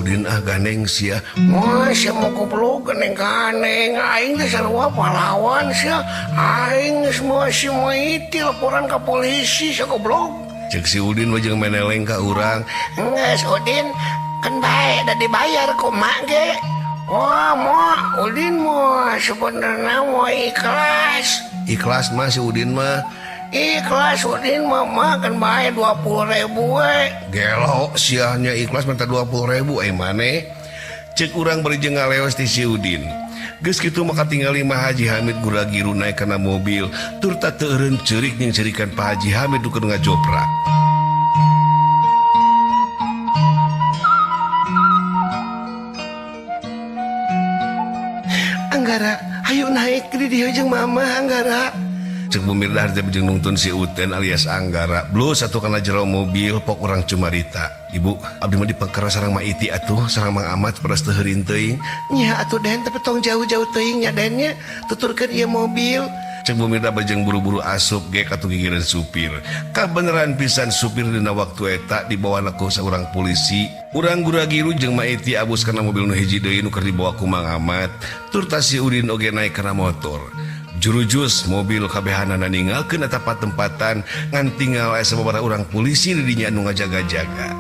Udin ganeng sia masih mau goblok ganeng aing teh sarua pahlawan sia aing semua si maiti laporan ke polisi sia goblok cek si Udin wajeng meneleng ka urang geus Udin kan bae da dibayar ku mak ge wah moal Udin mah sebenarnya mau ikhlas mah si Udin mah ikhlas Udin mama kan bayar 20.000 gelo siahnya ikhlas minta 20.000 maneh cek urang beri jeung ngaleos ti si Udin geus kitu maka tingali Mah Haji Hamid gura-giru naik kana mobil tur ta teu eureun ceurik jeung ceurikan Pak Haji Hamid dukeun ngajoprak Anggara hayu naik di dieu jeung mama Anggara cek Bumirda harja bejeng nungtun si Uten alias Anggara blus satu kana jero mobil pok urang cumarita ibu abdi mah dipekara sareng Mak Iti atuh sareng Mang Amat peras teu heureun teuing nya atuh Den tapi tong jauh-jauh teuing nya Den nya tuturkeun ieu mobil cek Bumirda bejeng buru-buru asup ge ka gigireun supir kabeneran pisan supir dina waktu eta dibawana ku saurang polisi urang gura-giru jeung Mak Iti abus kana mobil nu hiji deui nu keur dibawa ku Mang Amat tur ta si Udin oge naik kana motor jurujus mobil kabehanana ninggalkeun eta tempatan ngan tinggal aya sababaraha urang polisi di dinya anu ngajaga-jaga.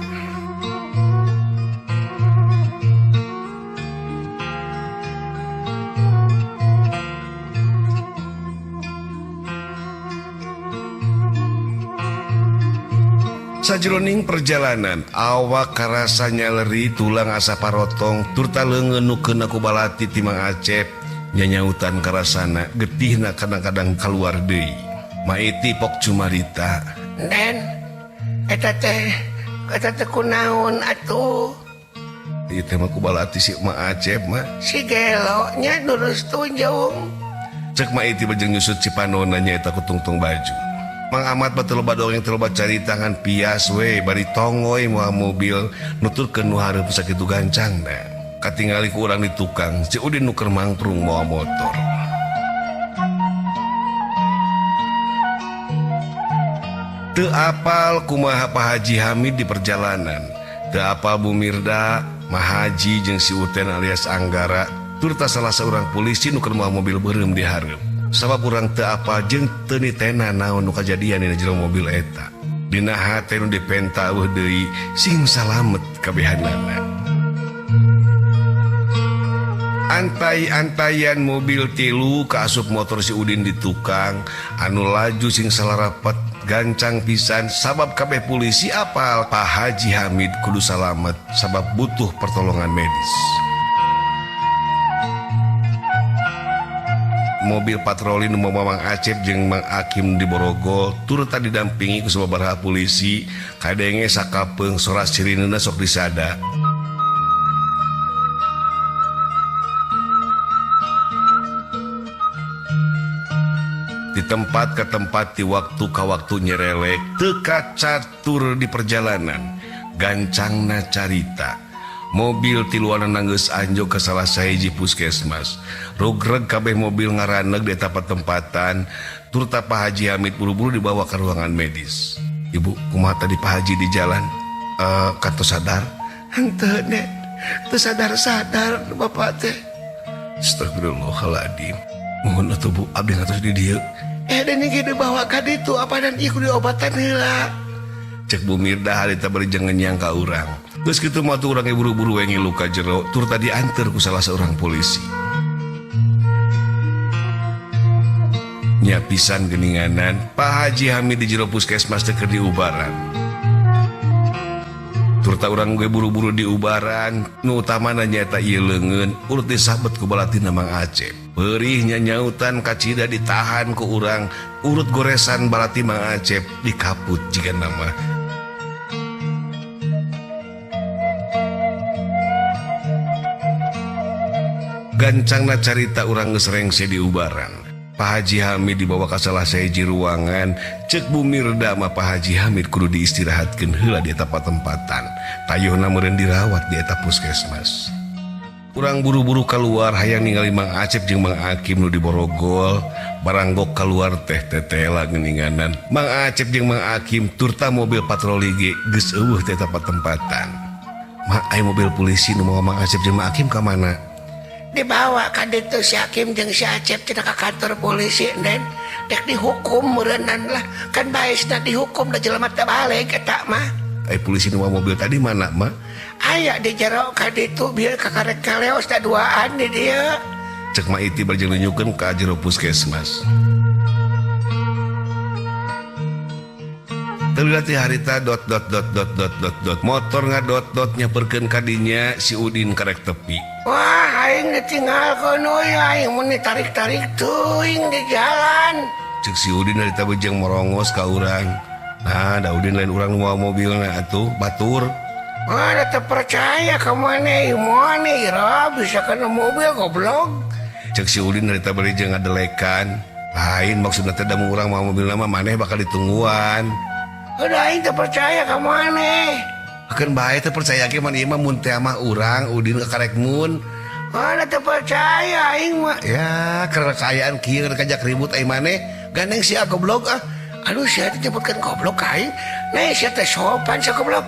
Sajroning perjalanan awak karasa nyaleri tulang asa parotong tur ta leungeun nukeun aku balati ti Mang Acep nyanyautan karasana getihna kadang-kadang keluar deui Mak Iti pok cumarita Den eta teh kunaon atuh ieu teh mah kubalati si Mak Acep mah si gelo nya durus tunjung cek Mak Iti bejeng nyusut cipanonna nyaeta ku tungtung baju Mang Amat batur loba dongeng teu loba carita ngan pias we bari tongoy moal mobil nuturkeun nu hareup sakitu gancangna katingali ku urang di tukang si Udin nuker mangprung mawa motor teu apal kumaha Pak Haji Hamid di perjalanan teu apal Bumirda Mah Haji jeung si Uten alias Anggara tur ta salah seorang polisi nuker mawa mobil beureum di hareup sabab urang teu apal jeung teu nitena naon nu kajadian dina jero mobil eta dina hate nu dipenta eueuh deui sing salamet kabehanana antai-antaian mobil tilu kaasup motor si Udin di tukang anu laju sing salarapet gancang pisan sabab kabeh polisi apal Pak Haji Hamid kudu salamet sabab butuh pertolongan medis mobil patroli nu Mang Acep jeung Mang Akim di Borogol turut tadi didampingi ku sababaraha polisi kadenge sakapeung soras cirineuna sok disada di tempat ke tempat di waktu ka waktu nyerelek teka catur di perjalanan gancangna carita mobil tiluanan geus anjog ke salah sahiji puskesmas rugreg kabeh mobil ngaraneg di eta tempatan tur ta Pak Haji Hamid buru-buru dibawa ke ruangan medis ibu kumaha tadi Pak Haji di jalan kantos sadar henteu nek teu sadar bapak teh astagfirullahaladzim mohon atuh Bu abdi ngatos di dieu dan ini dibawa ka ditu apa dan iku diobatan heula cek Bumirda harita bari jeung ngenyang ka urang geus kitu mah urang buru-buru we ngilu ka jero tur tadi anter ku salah seorang polisi nya pisan geninganan Pak Haji Hamid di jero puskesmas teh keur diubaran tur ta urang ge buru-buru diubaran nu utamana nyaeta ieu leungeun urut disabet ku balatina Mang Acep perih nyanyautan kacida ditahan ku urang urut goresan balati Mang Acep dikaput jika nama gancangna carita urang geus rengse di ubaran Pak Haji Hamid dibawa ke salah sahiji ruangan cek Bumirda mah Pak Haji Hamid kudu diistirahatkeun heula di eta tempatan tayuhna meureun dirawat di eta puskesmas Urang buru-buru keluar hayang ningali Mang Acep jeung Mang Akim nu di Borogol. Baranggok keluar teh tetela geuninganan. Mang Acep jeung Mang Akim turta mobil patroli ge geus eueuh teh tempat-tempatan. Mak aya mobil polisi nu mau Mang Acep jeung Mang Akim ka mana? Dibawa ka ditu si Akim jeung si Acep cenah ka kantor polisi den. Dek dihukum meureunnan lah. Kan baesna dihukum da jelema teh balik eta mah. Polisi nu mau mobil tadi mana mah? Aya di jero ka ditu bieu kakarek kaleos da duaan di dieu. Cek mah iti barjeng nunjukeun ka jero puskesmas. Terlihat harita motor ngadot nyaperkeun ka dinya si Udin karek tepi. Wah aing ditinggal kono ya aing mun ditarik-tarik teuing di jalan. Cek si Udin harita bejeng morongos ka urang. Nah da Udin lain urang nu mawa mobilna atuh batur. Mana terpercaya ke mana ira bisa kena mobil goblok. Cek si Udin harita bari jeung ngadelekan. Lain maksudna teh da mun urang mau mobil nama maneh bakal ditungguan. Udah aing teh percaya ka maneh. Akeun bae teh percaya ge maneh mah mun teh mah urang Udin karek mun. Mana teh percaya aing mah. Ya kerekayaan kieu kajak ribut ai maneh. Gandeng sia goblok ah. Aduh sia teh nyebutkeun goblok ka aing. Nah sia teh sopan sia goblok.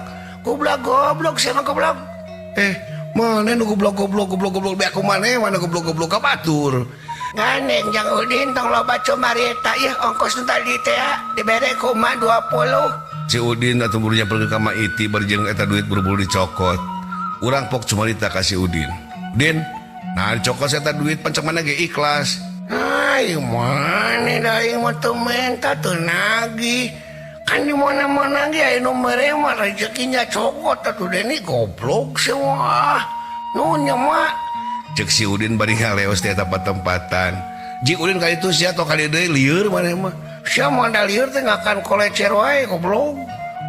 Goblok siapa goblok? Mana nu goblok be aku mana goblok ka batur. Ganeng jang Udin tong loba comarita ieu ongkos nu tadi teh dibere kumaha 20. Si Udin atuh buru nyamperkeun ka Mak Iti bari jeung eta duit buru-buru dicokot. Urang pok comarita ka si Udin. Din, nah dicokot eta duit pancak mana ge ikhlas. Ai mane da ieu mah teu menta teu nagih. Kan di mana-mana ge aya nu mere mah rezekinya cokot atuh deni goblok semua. Nunya mah cek si Udin bari ngaleos di tempat-tempatan. Jik Udin kali itu sia atau kali deui lieur maneh mah. Sia mah da lieur teh ngakan kolecer wae goblok.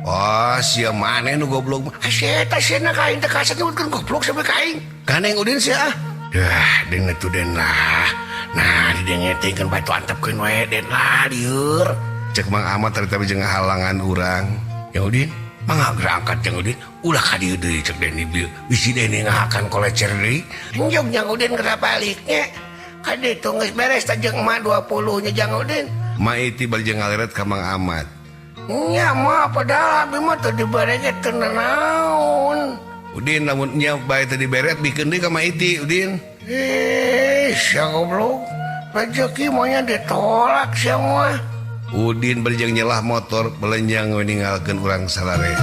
Wah, sia maneh nu goblok mah. Sia eta sia ka aing teh kasat nyebutkeun goblok sampe ka aing. Ganeng Udin sia. Dah, den atuh den lah. Nah, didengetikeun batu antepkeun wae den lah lieur. Cek Mang Ahmad ternyata jeung halangan urang. Ya Udin, mangga berangkat jeung Udin. Ulah ka dieu deui cek Deni bieu. Bisi Deni ngahakan kolecer deui. Enjog jeung Udin keur baliknya. Ka ditu geus beres ta jeung emak 20 nya jeung Udin. Mak Iti bari jeung ngaleret ka Mang Ahmad. Nya mah padahal abi mah teu dibere ge teu naon. Udin lamun nya bae teu dibere bikeun deui ka Mak Iti Udin. Sia goblok. Rezeki mah nya ditolak sia mah. Udin berjang nyelah motor belenjang meninggalkan urang salarea.